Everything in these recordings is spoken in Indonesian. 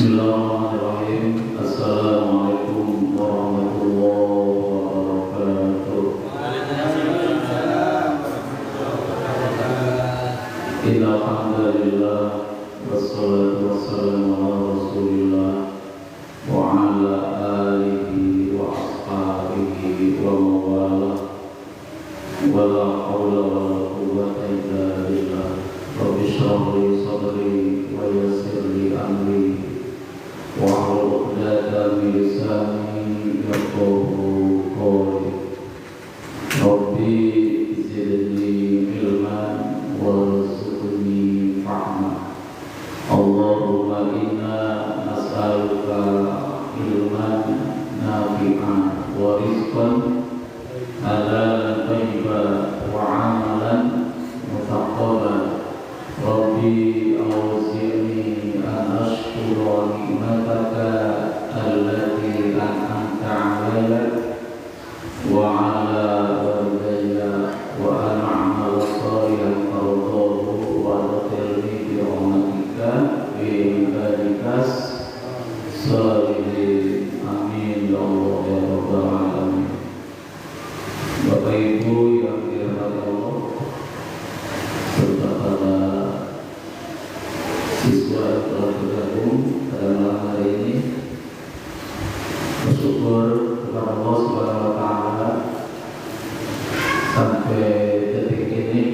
Bismillahirrahmanirrahim. Assalamualaikum warahmatullahi wabarakatuh. Innal hamdalillah wassalatu wassalamu ala Rasulillah wa ala alihi wa ashabihi wa mawalah. Wala haula wala quwwata illa billah. Rabbi shrah li sadri wa yassir li amri wahlul 'uqdatam min lisani yafqahu qawli. Rabbi zidni ilman warzuqni fahma. Allahumma inna nas'aluka ilman nafi'an wa rizqan halalan thayyiban wa 'amalan mutaqabbalan. Rabbi awzi'ni an ashkura ni'mataka allati an'amta 'alayya wa 'ala walidayya wa an a'mala shalihan tardahu wa adkhilni bi rahmatika fi ibadikas sholihin. Amin ya Allah ya rabbal alamin. Bapak Ibu yang dirahmati Allah serta para siswa yang telah bergabung pada malam hari ini, bersyukur kepada Allah Subhanahu wa Ta'ala sampai detik ini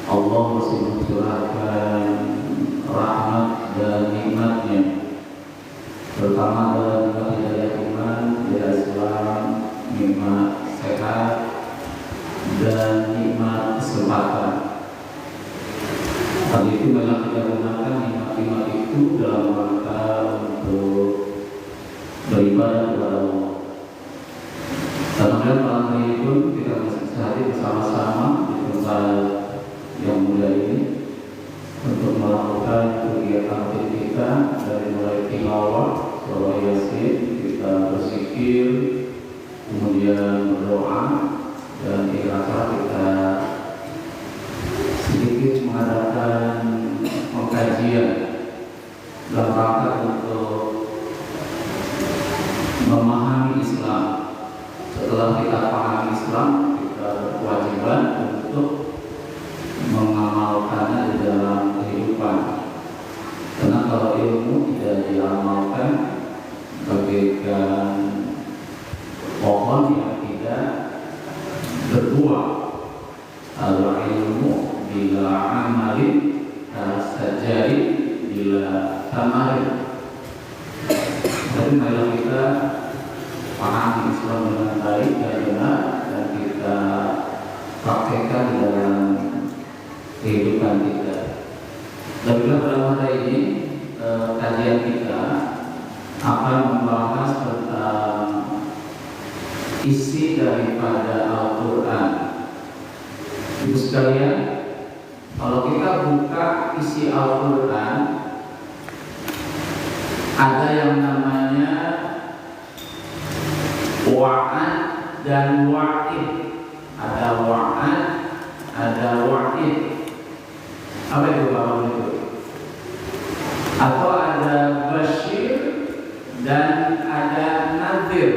Allah masih mencurahkan rahmat dan nikmatnya, terutama dalam nikmat hidayah iman, hidayah Islam, nikmat sehat dan nikmat kesempatan. Hal itu banyak kita gunakan nikmat-nikmat itu dalam rangka untuk beribadah kepada Allah. Dan kemudian malam hari ini pun kita bisa hadir bersama-sama di tempat yang mulia ini untuk melakukan kegiatan kita dari mulai tilawah, surah Yasin, kita berzikir, kemudian berdoa, dan di akhir kita sedikit mengadakan pengkajian dalam rangka untuk memahami Islam. Setelah kita pahami Islam, kita berkewajiban untuk mengamalkannya di dalam kehidupan. Karena kalau ilmu tidak diamalkan, bagaikan pohon yang tidak berbuah. Al-ilmu bila amalin kasajari bila tamarin. Jadi marilah kita pahami Islam dengan baik dan benar, dan kita praktekkan di dalam kehidupan kita. Dan pada hari ini kajian kita akan membahas tentang isi daripada Al-Quran. Ibu sekalian, kalau kita buka isi Al-Quran, ada yang namanya wa'ad dan wa'id. Ada wa'ad, ada wa'id. Apa itu Bapak Ibu? Atau ada basyir dan ada nadhir.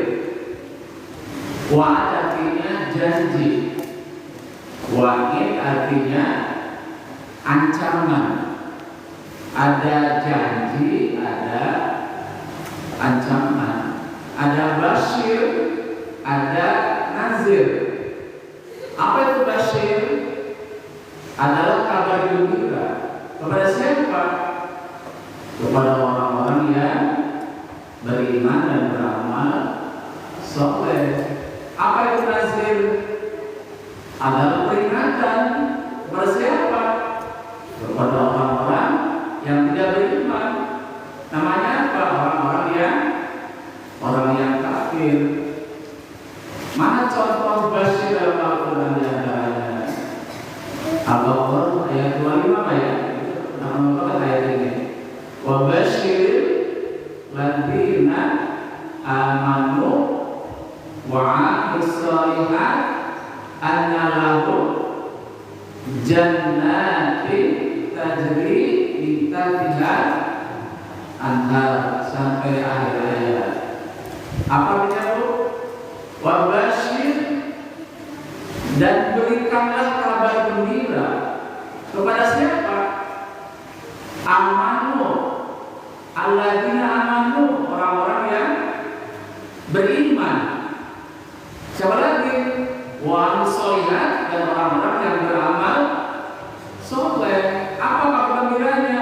Wa'ad artinya janji, wa'id artinya ancaman. Ada janji, ada ancaman. Ada basyir, ada nazir. Apa itu basyir? Adalah kabar gembira. Kepada siapa? Kepada orang-orang yang beriman dan beramal soleh. Apa itu nazir? Adalah peringatan. Kepada siapa? Kepada orang-orang yang tidak beriman. Namanya apa? Orang yang kafir. Mana contoh basyir dalam Al-Quran di antaranya? Al-Baqarah ayat 25 ya. Nama ayat ini. Wa basyir ladina amanu wa 'amilus shalihat anna lahum jannatin tajri min tahtiha anhar sampai akhir ayat. Apa artinya Bu? Wabashir, dan berikanlah kabar gembira kepada siapa? Amanu, alladzina amanu, orang-orang yang beriman. Siapa lagi? Wa sholihat, dan orang-orang yang beramal soleh. Apa kabar gembiranya?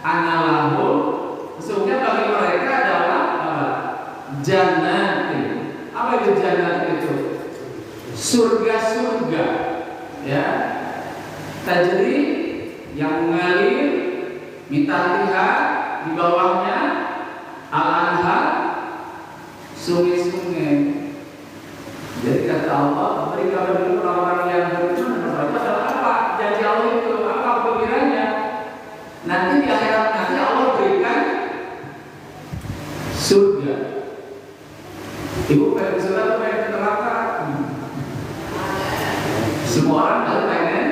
Analahum, sesungguhnya bagi mereka adalah jannah. Apa itu jannah itu? Surga-surga, ya, tajri, yang mengalir, mitatiha, di bawahnya al-anhar, sungai-sungai. Jadi kata Allah, beri kabar dulu orang-orang yang beriman. Itu adalah apa? Janji Allah itu apa pembiranya? Nanti di akhirat nanti Allah berikan surga. Ibu pengen surga atau pengen neraka? Semua orang pasti pengen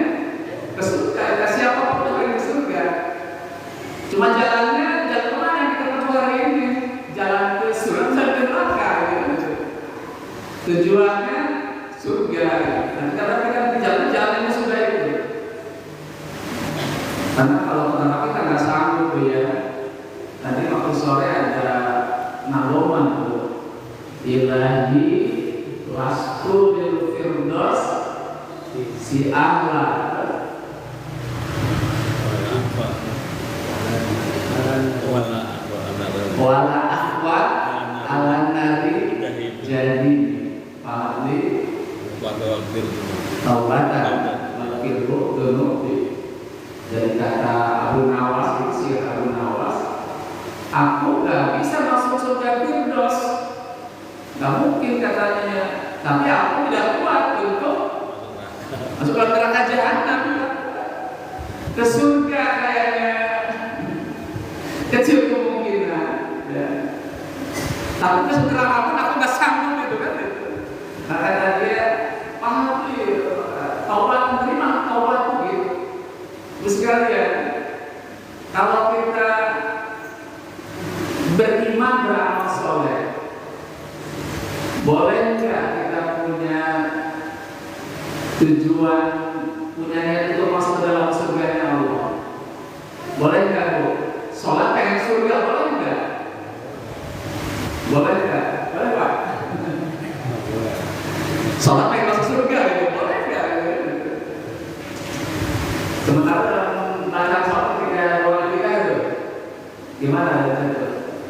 ke surga. Siapa pun pengen ke surga. Cuma jalannya jalan mana yang kita tempuh hari ini? Jalan ke surga dan ke neraka. Gitu. Tujuannya surga. Nanti kita kan jalan-jalan surga itu. Karena kalau ke neraka kita nggak sanggup ya. Nanti waktu sore ada nagoman tuh. Ilahi lastu bil firdaus si ahla wala akhwat ala nari jadi ahli taubatan wakilku dunubi. Dari kata Abu Nawas, Sir Abu Nawas, aku gak bisa masuk surga firdaus, gak mungkin katanya, tapi aku tidak kuat untuk masuk ke neraka jahanam. Ke surga kayaknya kecil kemungkinan, ya. Tapi ke neraka pun aku gak sanggup gitu kan. Karena dia paham taubat, menerima taubat gitu. Terus sekalian, kalau kita beriman beramal soleh, boleh nggak kita punya tujuan, punya niat untuk masuk ke dalam surga Allah? Boleh nggak Bu? Sholat pengen surga, boleh nggak? Boleh nggak? Boleh Pak? Sholat pengen masuk surga, gitu. Boleh nggak? Sementara dalam bacaan sholat ketika doa kita itu, gimana itu?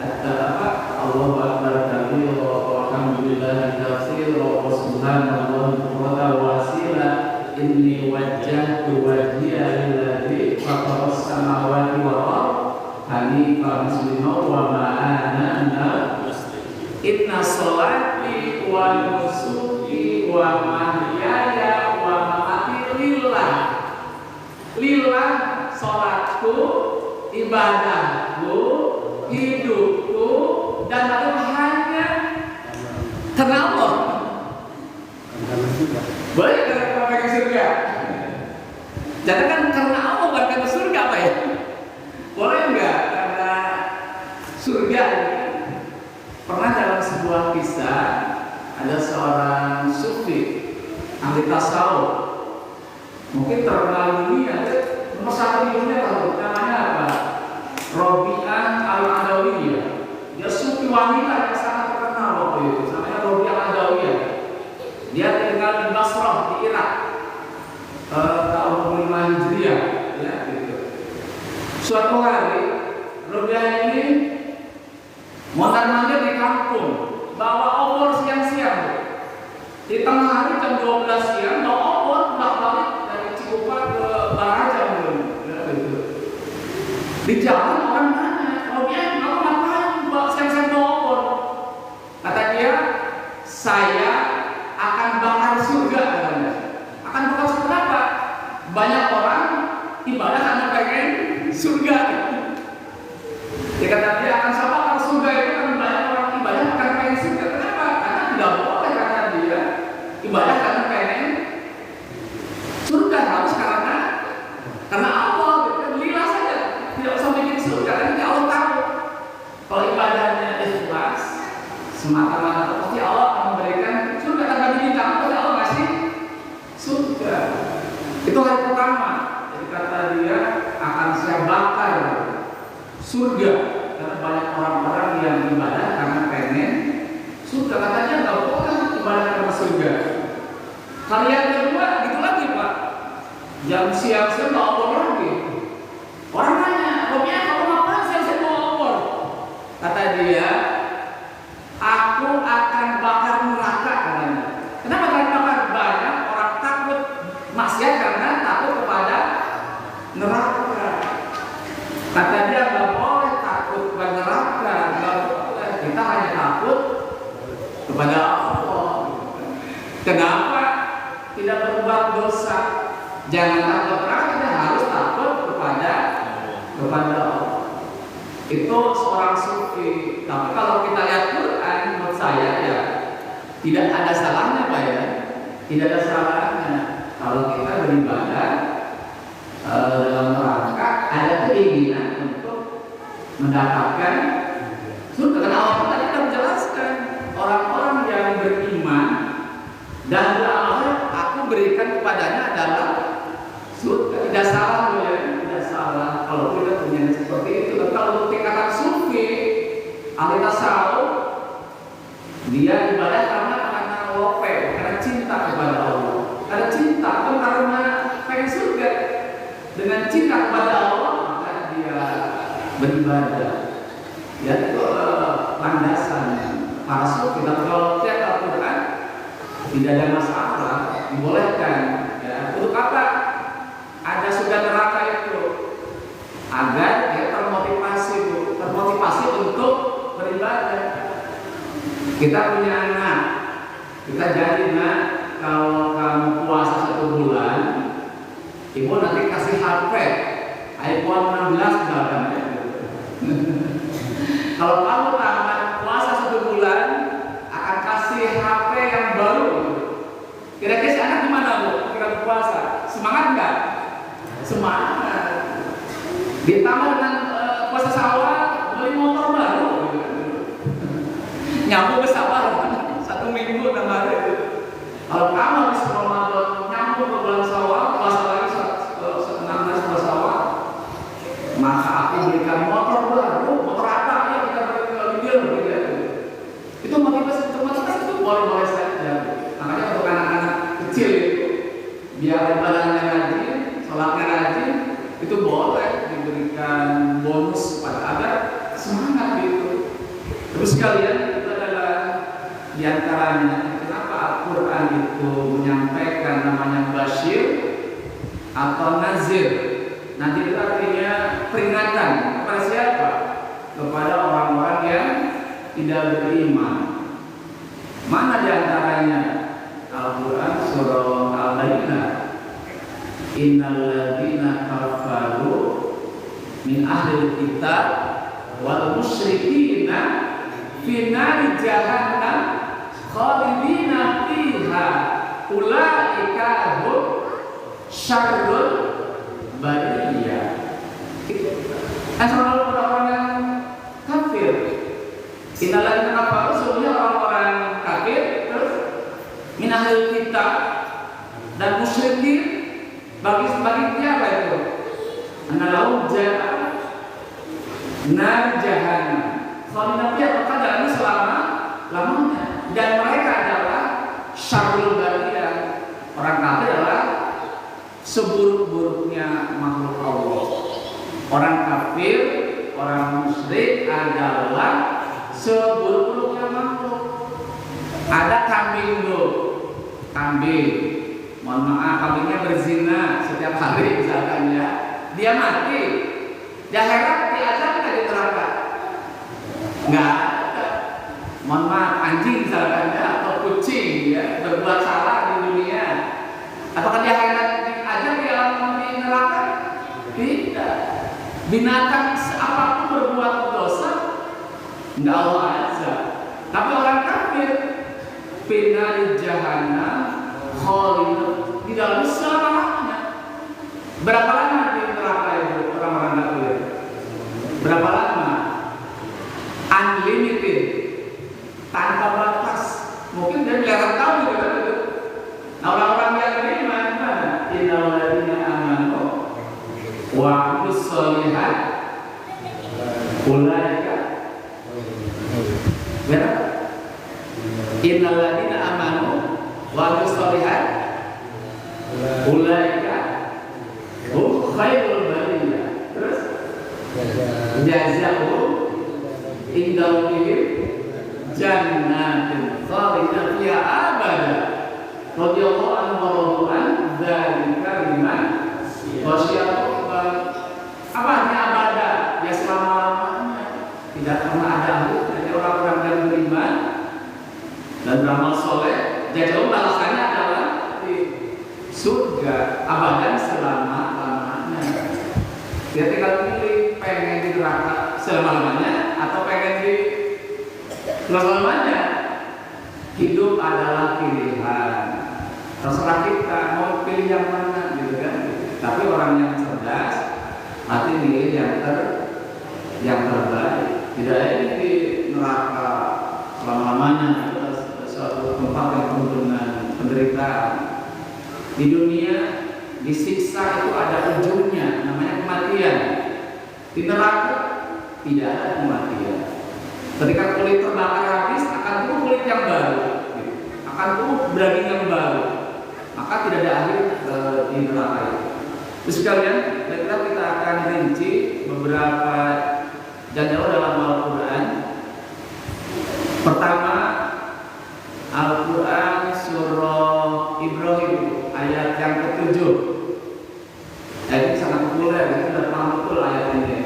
Apa? Allahu Akbar kabir wa alhamdulillahi katsir wa subhanallahi bukratan wa asila inni wajjahtu wajhiya lilladzi fatara as-samawati wal ardh hanifan musliman wa ma ana inna sholati wa nusuki wa mahyaya wa mamati lillah. Lillah sholatku, ibadahku, hidupku, dan itu hanya karena Allah. Boleh kita pakai surga? Jangan kan karena Allah bukan karena surga apa ya? Boleh enggak? Karena surga. Pernah dalam sebuah kisah ada seorang sufi ahli tasawuf, mungkin terkenal dunia, nomor satu di dunia tahu namanya apa? Robi'ah al-Adawiyah. Dia sufi wanita yang sangat terkenal waktu itu. Namanya Robi'ah al-Adawiyah. Dia tinggal di Basrah di Irak tahun 5 Hijriah, ya gitu. Suatu hari Robi'ah ini mondar-mandir di kampung, bawa obor siang-siang. Di tengah hari jam 12 siang bawa obor balik dari Cikupa ke Baraja ya gitu. Di jalan orang nanya, Robi'ah kamu ngapain siang-siang bawa obor? Kata dia, saya akan bakar surga katanya. Akan bakar surga apa? Banyak orang ibadah karena pengen surga. Dia kata dia akan saya bakar surga itu kan banyak orang ibadah karena pengen surga. Kenapa? Karena tidak boleh kata dia ibadah karena pengen surga, harus karena Allah. Lillah saja, tidak usah bikin surga. semata-mata pasti Allah akan memberikan surga tanpa diminta, pasti Allah ngasih surga. Itu hari pertama. Jadi kata dia akan saya bakar surga karena banyak orang-orang yang ibadah karena pengen surga. Katanya nggak boleh ibadah karena surga. Kalian kedua gitu lagi Pak. Jam siang-siang nggak opor lagi. Orang nanya, "Romnya kamu ngapain siang-siang mau opor?" Kata dia, "Aku akan bakar neraka," katanya. Kenapa akan bakar? Banyak orang takut maksiat karena takut kepada neraka. Kata dia nggak boleh takut kepada neraka, nggak boleh. Kita hanya takut kepada Allah. Kenapa? Tidak berbuat dosa. Jangan takut neraka, kita harus takut kepada Allah. Itu seorang sufi. Tapi kalau kita lihat Quran, menurut saya ya tidak ada salahnya Pak ya. Tidak ada salahnya kalau kita beribadah dalam rangka ada keinginan untuk mendapatkan surga. Karena Allah tadi kita menjelaskan orang-orang yang beriman dan beramal, aku berikan kepadanya adalah surga. Tidak salah ya, tidak salah kalau kita punya seperti itu. Tapi kalau tingkatan sufi, ahli tasawuf, dia ibadah karena lope, karena cinta kepada Allah. Karena cinta, bukan karena pengen surga. Dengan cinta kepada Allah, maka dia beribadah. Ya itu landasan para sufi. Tapi kalau lihat Al-Quran, tidak ada masalah, dibolehkan. Ya, untuk apa? Ada surga neraka itu agar dia termotivasi untuk beribadah. Kita punya anak, kita jadi nak, kalau kamu puasa 1 bulan, ibu nanti kasih HP iPhone 16 misalkan. Kalau kamu tamat puasa 1 bulan, akan kasih HP yang baru. Kira-kira si anak gimana Bu? Ketika puasa, semangat nggak? Semangat. Ditambah dengan puasa Syawal, beli motor baru. Nyambung ke sabar 1 minggu udah baru. Kalau kamu habis Ramadan nyambung ke bulan Syawal, puasa lagi 16 puasa Syawal, maka aku berikan motor baru. Motor apa ya kita berikan gitu. Itu motivasi itu boleh saja. Makanya untuk anak-anak kecil itu biar ibadahnya rajin, sholatnya rajin, itu boleh diberikan bonus pada agar semangat gitu. Terus sekalian itu adalah diantaranya kenapa Al-Quran itu menyampaikan namanya Bashir atau Nazir. Nanti itu artinya peringatan kepada siapa? Kepada orang-orang yang tidak beriman. Mana diantaranya? Al-Quran surah Al-Baqarah. Innal ladzina kafaru min ahlil kitab wal musyrikina fi nari jahannam khalidina fiha ulaika hum syarrul bariyah. Asal orang-orang yang kafir. Innal ladzina kafaru sebenarnya orang-orang kafir, terus min ahlil kitab dan musyrikin. Bagi apa itu? Analau jahat, nar jahannam. Khalidina fiha maka dalamnya selama-lamanya. Dan mereka adalah syarrul bariyah. Orang kafir adalah seburuk-buruknya makhluk Allah. Orang kafir, orang musyrik adalah seburuk-buruknya makhluk. Ada kambing tuh, kambing. Mohon maaf, kambingnya berzina setiap hari misalkan ya, dia mati, di akhirat diazab nggak di neraka? Nggak ada. Mohon maaf, anjing misalkan ya, atau kucing ya berbuat salah di dunia, apakah di akhirat diazab di alam di neraka? Tidak. Binatang apapun berbuat dosa, nggak Allah azab. Tapi orang kafir, finari jahannam khalidun di dalam selama-lamanya. Berapa lama di neraka itu orang-orang kafir? Berapa lama? Unlimited, tanpa Ulaika benar? Innal ladzina amanu wa amilus sholihat ulaika hum khairul bariyah. Terus jazaa'uhum inda rabbihim jannatin khalidin fiha abada radhiyallahu anhu wa radu an dzalika liman khasyiyallah. Apa artinya abada? Ya selama-lamanya, tidak pernah ada akhir. Jadi orang-orang yang beriman dan beramal soleh, jadi balasannya adalah di surga abadan selama-lamanya. Dia tinggal pilih pengen di neraka selama-lamanya atau pengen di selama-lamanya. Hidup adalah pilihan. Terserah kita mau pilih yang mana, gitu kan? Tapi orang yang cerdas hati milih yang terbaik. Tidak ini di neraka selama-lamanya, suatu tempat yang penuh dengan penderitaan. Di dunia disiksa itu ada ujungnya, namanya kematian. Di neraka tidak ada kematian. Ketika kulit terbakar habis, akan tumbuh kulit yang baru, akan tumbuh daging yang baru. Maka tidak ada akhir di neraka itu. Terus sekalian, kita akan rinci beberapa janji Allah dalam Al-Quran. Pertama, Al-Quran surah Ibrahim ayat yang ke-7. Ini sangat populer, kita sudah paham betul ayat ini.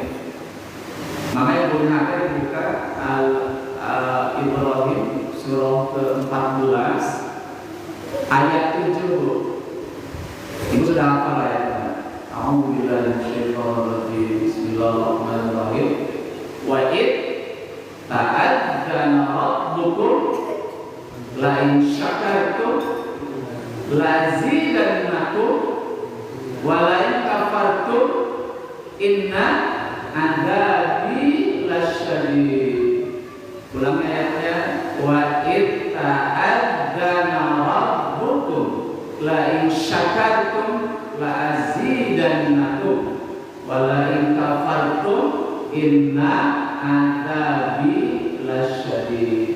Makanya punya hati dibuka Ibrahim surah ke-14 ayat 7. Ibu sudah hafal ayatnya. A'udzubillahi minasyaitonir rajim. Bismillahirrahmanirrahim. Wa id ta'adzana rabbukum la in syakartum lazidannakum wa la in kafartum inna adzabi lasyadid. Ulang ayatnya. Wa id ta'adzana rabbukum la in syakartum la azidannakum wa la in kafartum inna adzabi lasyadid.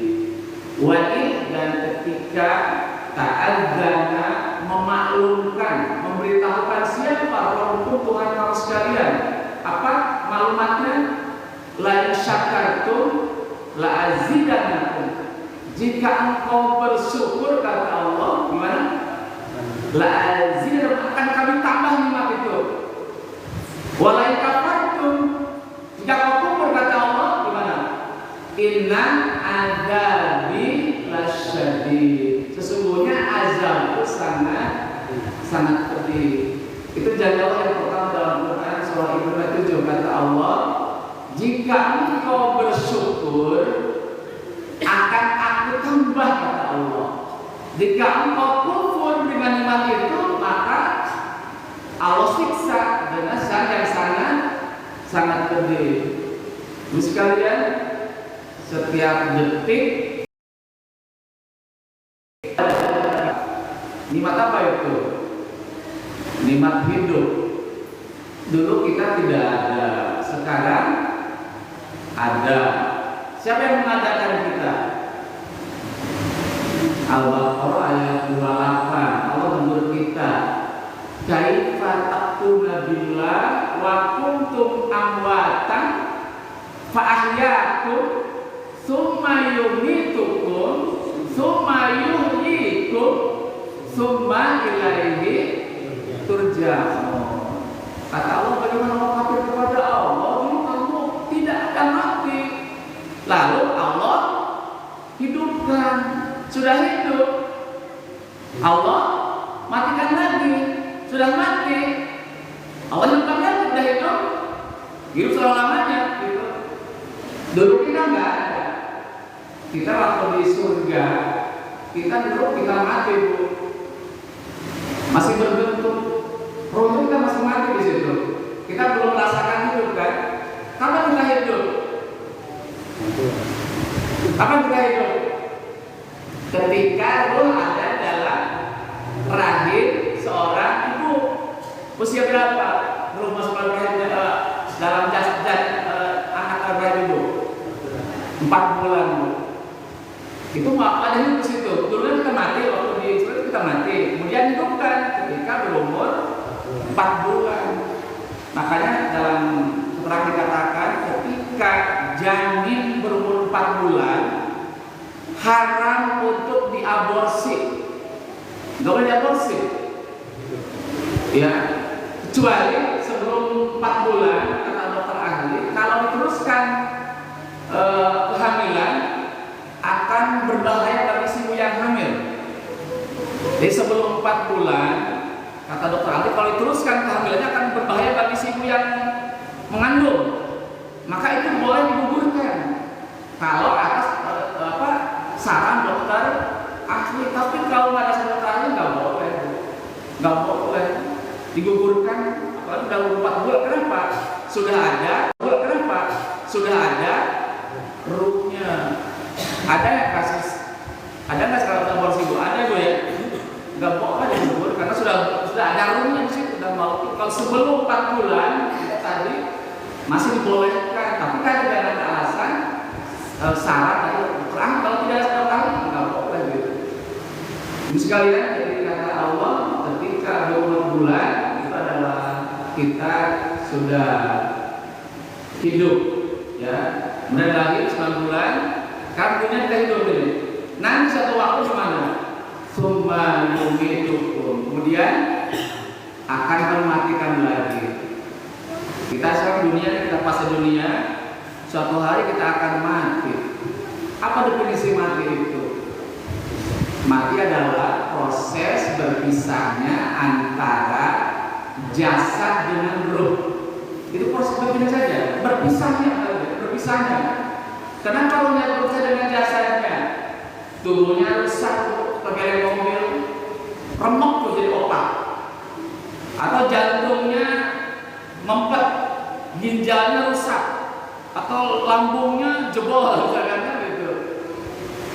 Wa id, dan ketika ta'adzana memaklumkan, memberitahukan siapa Rabbukum Tuhan kamu sekalian. Apa maklumatnya? La in syakartum la azidannakum. Jika engkau bersyukur, kata Allah, gimana? La azidannakum, akan kami tambah nikmat itu. Wa la in kafartum, jika kau kufur, kata Allah, gimana? Inna adzabi lasyadid. Sesungguhnya azabku sangat pedih. Itu janji Allah yang pertama dalam Quran surah Ibrahim 7. Kata Allah, jika engkau bersyukur, akan aku tambah, kata Allah. Jika engkau kufur dengan nikmat itu, maka Allah siksa dengan yang sangat pedih. Terus sekalian, setiap detik nikmat apa itu? Nikmat hidup. Dulu kita tidak ada, sekarang ada. Siapa yang mengadakan kita? Al-Baqarah ayat 28. Allah menyuruh kita, kaifa taquluna billah wa kuntum amwatan fa ahyaakum tsumma yumitukum tsumma yuhyikum tsumma ilaihi turja'un. Kata Allah, bagaimana orang kafir kepada Allah? Dulu kamu tidak akan mati, lalu Allah hidupkan. Sudah hidup, Allah matikan lagi. Sudah mati, Allah hidupkan lagi. Sudah hidup selama-lamanya gitu. Dulu kita nggak ada. Kita waktu di surga, kita mati, Bu. Masih berbentuk. Roh kita masih mati di situ. Kita belum merasakan hidup, kan? Kapan kita hidup? Kapan kita hidup? Ketika roh ada dalam rahim seorang ibu. Usia berapa? Roh masuk dalam rahim dalam jasad anak Ibrahim 4 bulan Bu. Itu ada hidup di situ. Dulu kan kita mati, waktu di Israel kita mati, kemudian hidupkan ketika berumur 4 bulan. Makanya dalam keterangan dikatakan ketika janin berumur 4 bulan haram untuk diaborsi. Nggak boleh diaborsi. Ya, kecuali sebelum 4 bulan kata dokter ahli, kalau diteruskan kehamilan akan berbahaya bagi si ibu yang hamil. Jadi sebelum 4 bulan kata dokter ahli, kalau diteruskan kehamilannya akan berbahaya bagi si ibu yang mengandung. Maka itu boleh digugurkan kalau atas saran dokter ahli. Tapi kalau nggak ada saran dokter ahli nggak boleh digugurkan. Apalagi udah 4 bulan. Kenapa? Sudah ada ruhnya. Ada yang kasus, ada nggak sekarang aborsi Bu? Ada Bu ya? Nggak boleh digugurkan karena sudah ada ruhnya di situ. Udah mau. Kalau sebelum 4 bulan tadi masih dibolehkan, tapi kan ada alasan saran atau terang. Kalau tidak ada terang nggak boleh gitu. Ini sekalian jadi kata Allah ketika 20 bulan itu adalah kita sudah hidup, ya. Kemudian lagi 9 bulan, kampungnya kita hidup ini. Nanti satu waktu kemana? Summa yumitukum. Kemudian akan mematikan lagi. Kita sekarang dunia, kita fase dunia, suatu hari kita akan mati. Apa definisi mati itu? Mati adalah proses berpisahnya antara jasad dengan ruh. Itu proses berpisah saja, berpisahnya. Karena kalau dia berpisah dengan jasadnya, tubuhnya rusak, terkait mobil, remuk tuh jadi opak. Atau jantungnya mempet, ginjalnya rusak, atau lambungnya jebol, misalnya gitu.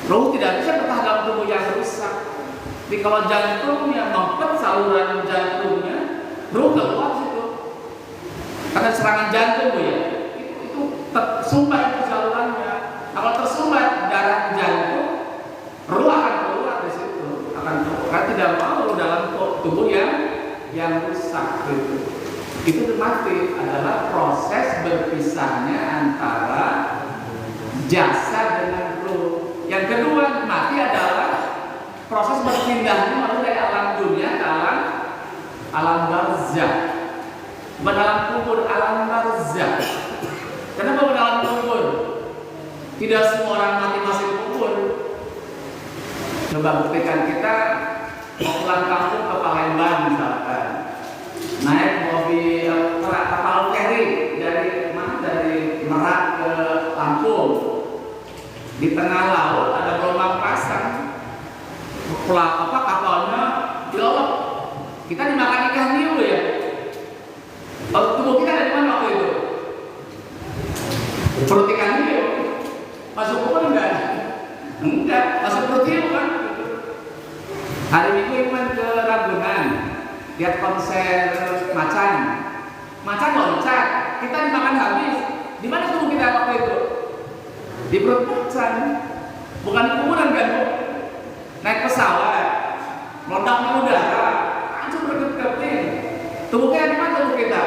Ruh tidak bisa bertahan dalam tubuh yang rusak. Jadi kalau jantungnya mempet, saluran jantungnya, ruh nggak keluar situ. Karena serangan jantung Bu ya, itu tersumbat itu salurannya. Kalau tersumbat darah jantung, ruh akan keluar dari situ, akan keluar. Karena tidak mau dalam tubuh yang rusak gitu. Itu mati adalah proses berpisahnya antara jasad dengan ruh. Yang kedua, mati adalah proses berpindahnya dari alam dunia ke alam barzah. Alam kubur, alam barzah. Kenapa alam kubur? Tidak semua orang mati masih kubur. Coba buktikan, kita mau pulang kampung ke Palembang misalkan, naik mobil kapal feri dari Merak ke Lampung. Di tengah laut ada gelombang pasang, kapalnya dilolok. Kita dimakan ikan hiu ya. Tubuh kita dari mana waktu itu? Perut ikan hiu. Masuk kubur enggak, masuk perut hiu kan. Hari Minggu Iman ke Ragunan, lihat konser macan loncat, kita dimakan habis. Di mana tubuh kita waktu itu? Di perut macan, bukan di kuburan kan Bu? Naik pesawat, meledak di udara, hancur berkeping. Tubuh kita di mana tubuh kita?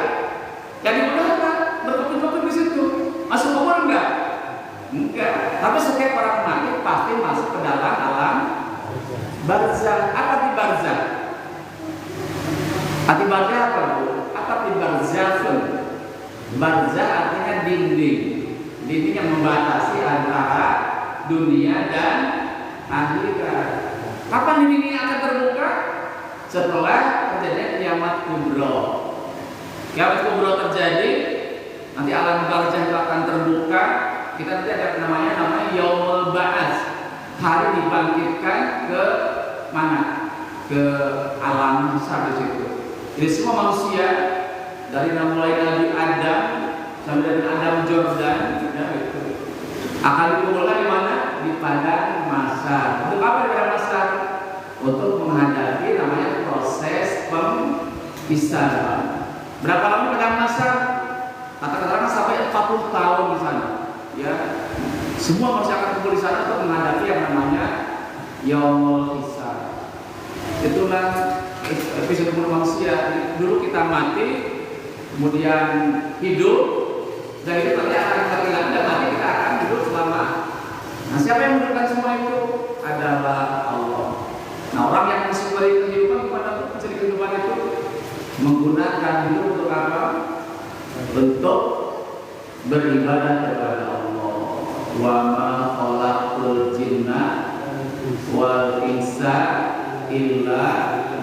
Jadi udara, berkeping-keping di situ. Masuk kubur enggak? Enggak. Tapi setiap orang mati pasti masuk ke dalam alam barzah. Apa di barzah? Arti barzah apa Bu? Apa di barzahun? Barzah artinya dinding. Dinding yang membatasi antara dunia dan akhirat. Kapan dinding ini akan terbuka? Setelah terjadinya kiamat kubro. Kiamat kubro terjadi, nanti alam barzah itu akan terbuka. Kita nanti ada namanya Yaumul Ba'ats. Hari dibangkitkan ke mana? Ke alam besar di situ. Jadi semua manusia dari mulai Nabi Adam sampai dari Adam Jordan, ya, itu akan dikumpulkan di mana? Di padang mahsyar. Untuk apa di padang mahsyar? Untuk menghadapi namanya proses pembicaraan. Berapa lama padang mahsyar? Kata-kata sampai 40 tahun di sana. Ya, Semua manusia akan kumpul di sana untuk menghadapi yang namanya Yaumul Hisab. Itulah episode manusia. Dulu kita mati, kemudian hidup, dan itu nanti akan kita hilang dan mati kita akan hidup selama. Nah, siapa yang menentukan semua itu adalah Allah. Nah, orang yang mensyukuri kehidupan kepada mencari kehidupan itu menggunakan hidup untuk apa? Untuk beribadah kepada Allah. Wa ma khalaqtul jinna wal insa illa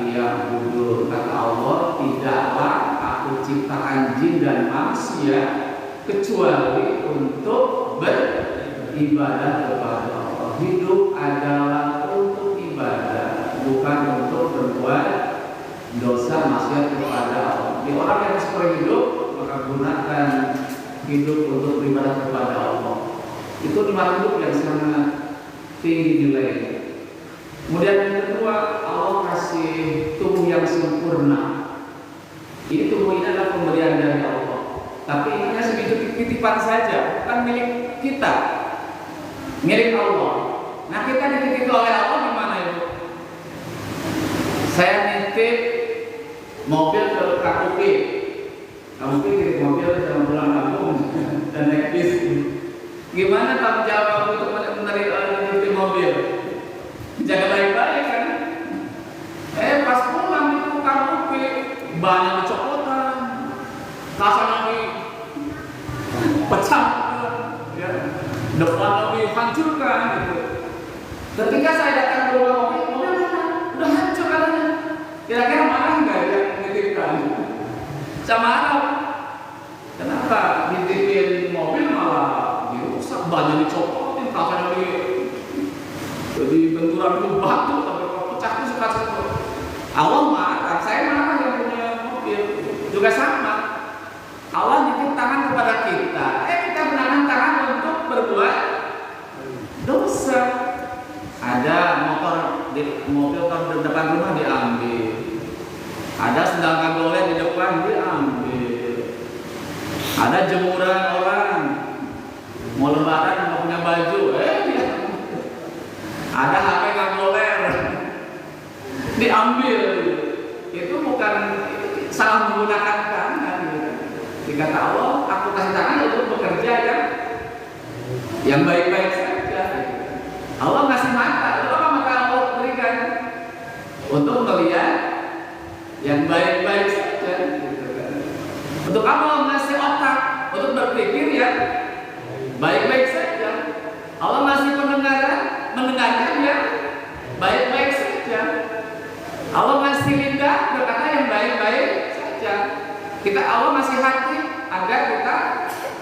liya'budun. Kata Allah, tidaklah aku ciptakan jin dan manusia kecuali untuk beribadah kepada Allah. Hidup adalah untuk ibadah, bukan untuk berbuat dosa maksiat kepada Allah. Di orang yang seperti hidup maka gunakan hidup untuk beribadah kepada Allah. Itu nikmat hidup yang sangat tinggi nilainya. Kemudian yang kedua, Allah kasih tubuh yang sempurna. Ini tubuh ini adalah pemberian dari Allah. Tapi ini hanya segitu titipan saja, bukan milik kita, milik Allah. Nah, kita dititip oleh Allah gimana itu? Saya nitip mobil ke KUP. KUP nitip mobil sama pulang kampung dan naik bis. Gimana tanggung jawab untuk menerima mobil? Jaga baik-baik kan? Pas pulang itu KUP banyak kecopotan, kasar lagi pecah, ya, depan lagi hancurkan gitu. Ketika saya datang ke rumah mobil mana? Udah hancur katanya. Kira-kira marah nggak yang menitipkan? Saya marah. Kenapa dititipin mobil malah dirusak, banyak dicopotin, kasar lagi. Jadi benturan itu batu sampai pecah itu suka-suka. Allah marah, saya marah yang punya mobil juga sama. Allah nitip tangan kepada kita, kita menahan tangan untuk berbuat dosa. Ada mobil di depan rumah diambil, ada sendal kagolet di depan diambil, ada jemuran orang mau lebaran nggak punya baju, ada HP kagoler diambil. Itu bukan salah menggunakan tangan. Dikata Allah, aku kasih tangan untuk bekerja yang baik-baik saja. Allah ngasih mata, itu apa mata Allah berikan? Untuk melihat yang baik-baik saja. Untuk apa Allah ngasih otak? Untuk berpikir ya baik-baik saja. Allah ngasih mendengarkan ya baik-baik saja. Allah ngasih lidah berkata yang baik-baik saja. Allah masih hati agar kita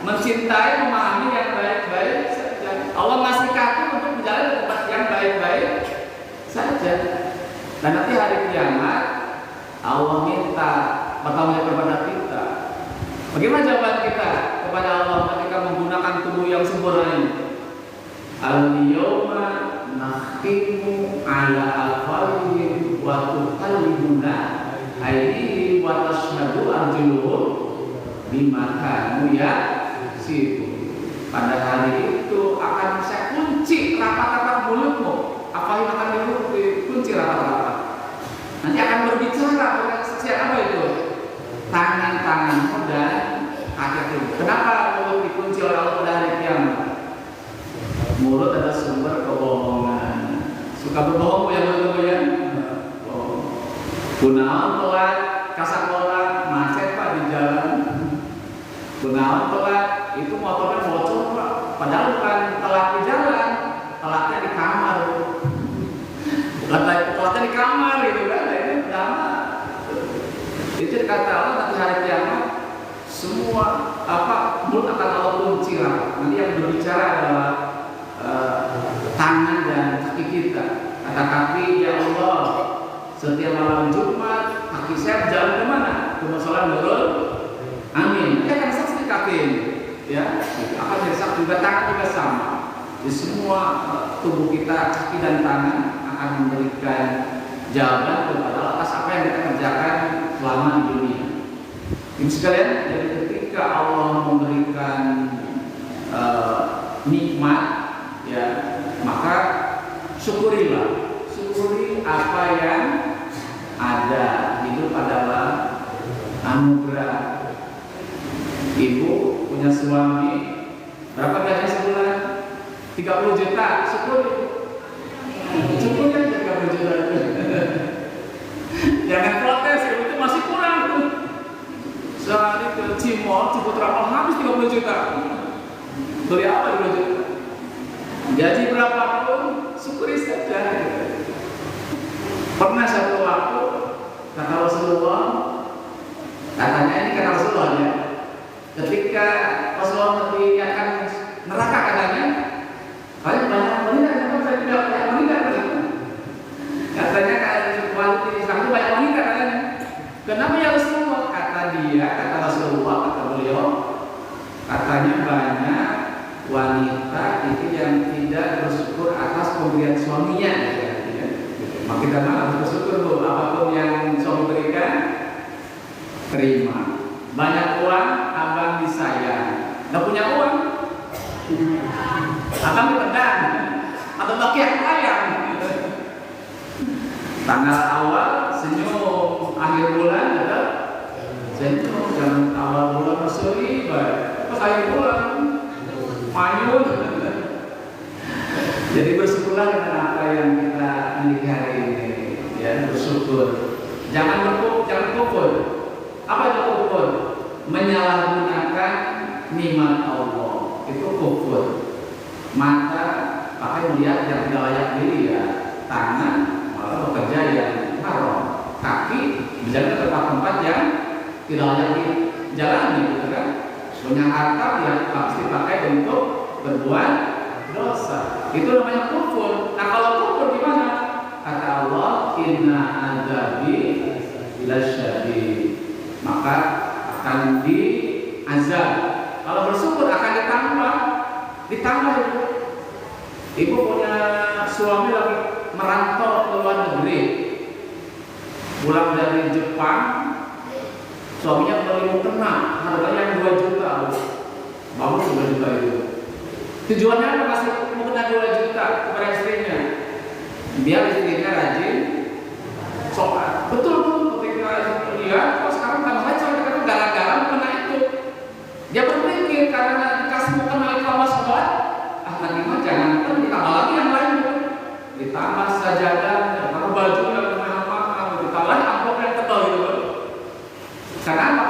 mencintai, memahami yang baik-baik saja. Allah masih kaki untuk berjalan ke tempat yang baik-baik saja. Dan nanti hari kiamat Allah minta bertanggung jawab kepada kita. Bagaimana jawaban kita kepada Allah ketika menggunakan tubuh yang sempurna ini? Al-yawma nakhtimu ala afwahihim wa tukallimuna aydihim wa tashhadu arjuluhum bima kanu yaksibun. Pada hari itu akan saya kunci rapat-rapat mulutmu. Apa yang akan dikunci rapat-rapat? Nanti akan berbicara oleh saksian apa itu? Tangan-tanganmu dan kaki. Kenapa mulut dikunci oleh Allah pada hari kiamat? Mulut adalah sumber kebohongan. Suka berbohong ya mulut ya? Gunawan telat, kasar orang, macet pak di jalan. Gunawan telat, itu motornya bocor pak. Padahal bukan telat di jalan, telatnya di kamar. Bukan telatnya di kamar gitu kan? Ini pertama. Itu kata Allah nanti hari kiamat semua mulut akan Allah kunci lah. Nanti yang berbicara adalah tangan dan kaki kita. Kata kaki, ya Allah, setiap malam Jumat kaki saya jalan kemana? Ke musola Nurul Amin. Dia akan saksi kaki ini, ya. Akan jadi saksi juga, tangan juga sama. Di semua tubuh kita, kaki dan tangan akan memberikan jawaban kepada Allah atas apa yang kita kerjakan selama di dunia. Ini sekalian, jadi ketika Allah memberikan nikmat syukurilah, syukuri apa yang ada. Hidup adalah anugerah. Ibu punya suami, berapa gaji sebulan? 30 juta, syukuri. Syukuri aja 30 juta. Jangan protes, itu masih kurang tuh. Sehari ke Cimol, Ciputra Mall habis 30 juta. Beli apa 20 juta? Gaji berapapun, syukuri saja. Pernah satu waktu kata Rasulullah, katanya ini kata Rasulullah ya, ketika Rasulullah mengingatkan neraka katanya, kalian banyak wanita, kenapa saya tidak banyak wanita? Katanya wanita Islam itu banyak wanita katanya. Kenapa ya Rasulullah? Kata dia, kata Rasulullah, kata beliau, katanya banyak wanita itu yang tidak bersyukur atas pemberian suaminya. Maka kita harus bersyukur bu, apapun yang suami berikan, terima. Banyak uang, abang disayang. Nggak punya uang, abang dipendam atau bagi yang sayang. Tanggal awal senyum, akhir bulan ada senyum. Jangan awal bulan berseri, pas akhir bulan mayun. Jadi bersyukurlah dengan apa yang kita miliki hari ini, ya, bersyukur. Jangan kufur. Apa itu kufur? Menyalahgunakan nikmat Allah. Itu kufur. Mata pakai melihat yang tidak layak dilihat, tangan malah bekerja yang haram, kaki berjalan ke tempat-tempat yang tidak layak dijalani, gitu kan? Punya harta yang pasti pakai untuk berbuat dosa. Itu namanya kufur. Nah kalau kufur gimana? Kata Allah, inna azabi lasyadid. Maka akan diazab. Kalau bersyukur akan ditambah ibu. Ibu punya suami lagi merantau ke luar negeri, pulang dari Jepang, suaminya beli mukena, harganya yang 2 juta, bagus 2 juta itu. Tujuannya apa? Kasih mukena 2 juta kepada istrinya, biar istrinya rajin sholat. Betul ketika lihat, kok sekarang tambah lagi sholat, karena gara-gara mukena itu. Dia berpikir karena dikasih mukena itu lama sholat, nanti mah jangan ditambah lagi yang lain, ditambah sajadahnya, ditambah baju yang mahal-mahal, ditambah lagi amplop yang tebal gitu. Karena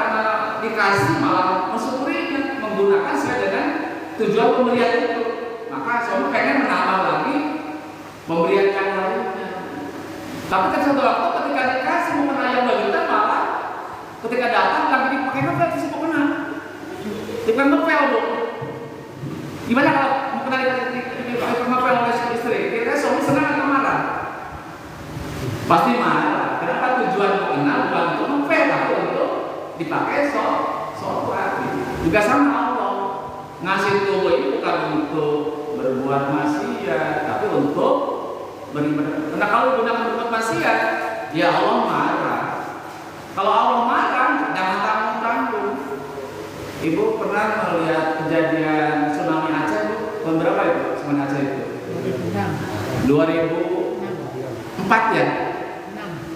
dikasih malah mensyukurinya, menggunakan sesuai dengan tujuan pemberian itu. Maka suami pengen menambah lagi pemberian yang lainnya. Tapi kan satu waktu ketika dikasih mukena yang 2 juta, malah ketika datang lagi dipakai novel, kasih mukena dipakai novel bu. Gimana kalau mukena dipakai novel oleh istri? Kira-kira suami senang atau marah? Pasti marah. Kenapa? Tujuan mukena bukan untuk novel, tapi untuk dipakai sholat. Juga sama Allah ngasih tubuh ini bukan untuk berbuat maksiat, tapi untuk beribadah. Karena kalau gunakan berbuat maksiat, ya Allah marah. Kalau Allah marah, jangan tanggung-tanggung. Ibu pernah melihat kejadian tsunami Aceh bu? Tahun berapa itu tsunami Aceh itu? 2004 ya?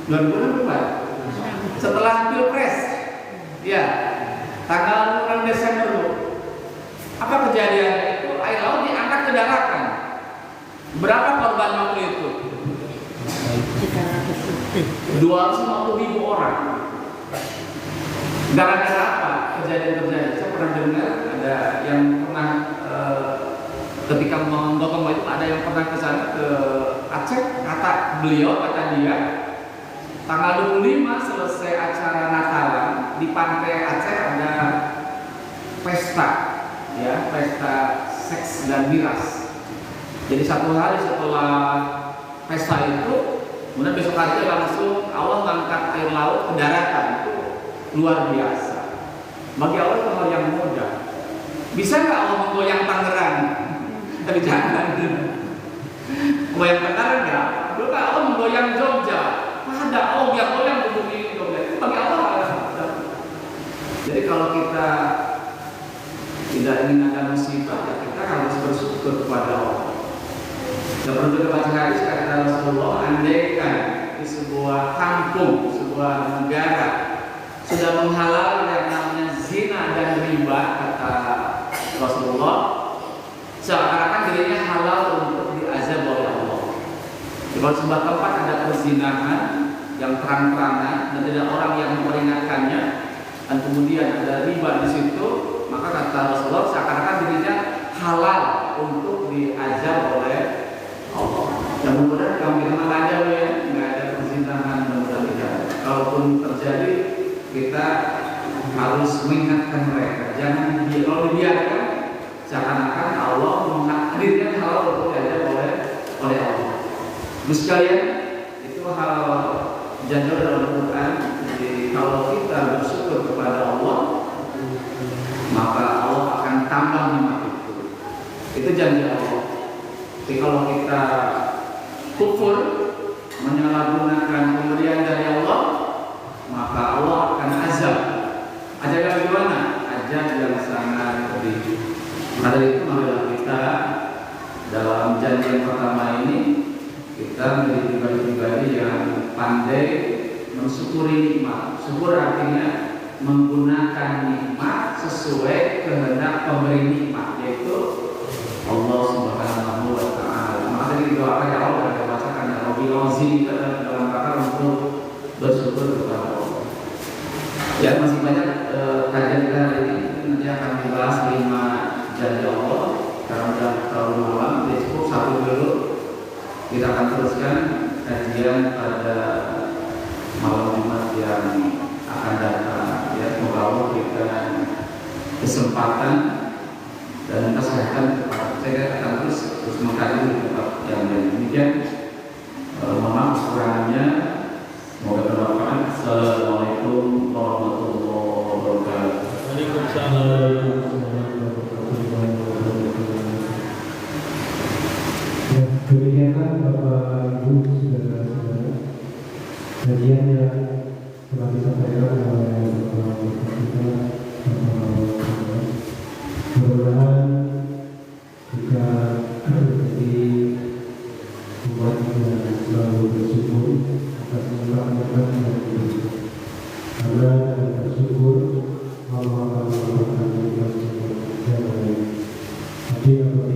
2004. Setelah Pilpres, ya, tanggal 6 Desember bu. Apa kejadian itu? Air laut diangkat ke daratan. Berapa korban waktu itu? 250.000 orang. Gara-gara apa kejadian terjadi? Saya pernah dengar ada yang pernah ketika menggotong itu ada yang pernah ke sana ke Aceh. Kata beliau, kata dia, tanggal 25 selesai acara Natalan di pantai Aceh ada pesta, ya, pesta seks dan miras. Jadi 1 hari setelah pesta itu, kemudian besok hari langsung Allah mengangkat air laut ke daratan. Itu luar biasa. Bagi Allah itu hal yang mudah. Bisa nggak Allah menggoyang Tangerang? Tapi jangan. Menggoyang Tangerang ya. Dulu kan Allah menggoyang Jogja. Ada Allah yang goyang di bumi Jogja. Itu bagi Allah hal yang mudah. Jadi kalau kita tidak ingin ada musibah, ya kita harus bersyukur kepada Allah. Tidak perlu kita baca hadis kata Rasulullah, andaikan di sebuah kampung, sebuah negara sudah menghalal yang namanya zina dan riba, kata Rasulullah, seakan-akan dirinya halal untuk diazab oleh Allah. Kalau sebuah tempat ada perzinahan yang terang-terangan dan tidak orang yang memperingatkannya, dan kemudian ada riba di situ, maka kata Rasulullah seakan-akan dirinya halal untuk diazab oleh Allah. Dan mudah-mudahan kami kenal aja ya, nggak ada perzinahan, mudah-mudahan. Kalaupun terjadi, kita harus mengingatkan mereka. Jangan kalau dibiarkan, seakan-akan Allah menghadirkan halal untuk diazab oleh Allah. Terus sekalian, itu hal janji dalam Al-Quran. Jadi kalau kita bersyukur kepada Allah, maka Allah akan tambah nikmat itu. Itu janji Allah. Tapi kalau kita kufur, menyalahgunakan pemberian dari Allah, maka Allah akan azab. Azab yang bagaimana? Azab yang sangat pedih. Maka dari itu marilah kita dalam janji yang pertama ini, kita menjadi pribadi-pribadi yang pandai mensyukuri nikmat. Syukur artinya menggunakan nikmat sesuai kehendak pemberi nikmat, yaitu Allah Subhanahu wa Ta'ala. Maka dari doa ya Allah yang bacakan ya Rabbi Lazim dalam rangka untuk bersyukur kepada Allah. Ya, masih banyak kajian kita hari ini. Nanti akan dibahas 5 janji Allah. Karena sudah terlalu malam, jadi cukup satu dulu. Kita akan teruskan kajian pada malam Jumat yang akan datang. Ya, semoga Allah berikan kesempatan dan kesehatan kepada saya akan terus mengkaji di tempat yang demikian. Mohon maaf kekurangannya. Semoga bermanfaat. Assalamualaikum warahmatullahi wabarakatuh. Waalaikumsalam. Demikianlah Bapak Ibu saudara-saudara, kajian yang telah disampaikan oleh Bapak kita, mudah-mudahan jika menjadi umat yang selalu bersyukur atas nikmat-nikmat yang diberikan. Karena dengan bersyukur Allah akan memberikan nikmat